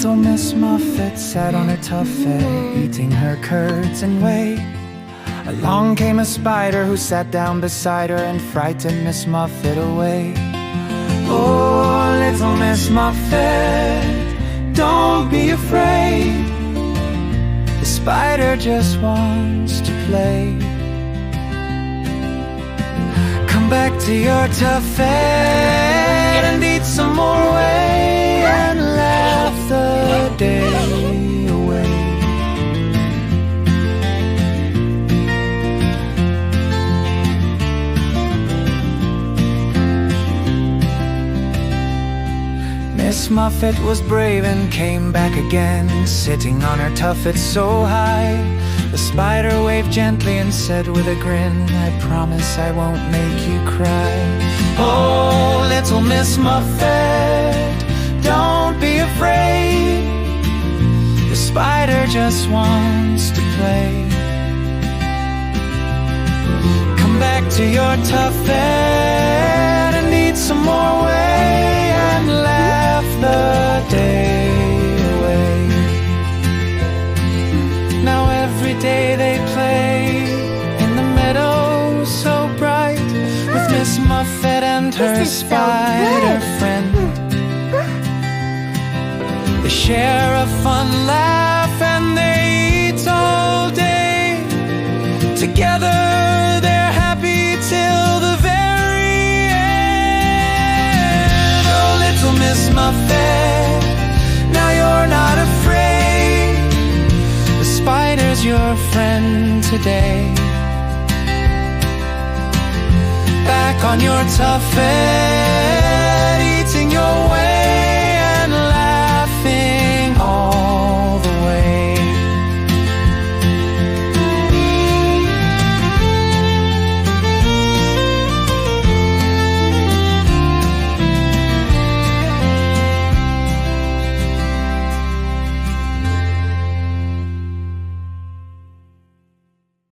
Little Miss Muffin sat on her tuffet, eating her curds and whey. Along came a spider who sat down beside her and frightened Miss Muffin away. Oh, Little Miss Muffin, don't be afraid. The spider just wants to play. Come back to your tuffet and eat some more whey and laugh the day away. Miss Muffet was brave and came back again, sitting on her tuffet so high. The spider waved gently and said with a grin, I promise I won't make you cry. Oh, Little Miss Muffet, don't be afraid. The spider just wants to play. Come back to your tuffet and eat some more whey and laugh the day away. Now every day they play in the meadow so bright, with Miss Muffet and her spider friend. They share a fun laugh and they eat all day. Together they're happy till the very end. Oh, Little Miss Muffet, now you're not afraid. The spider's your friend today. Back on your tuffet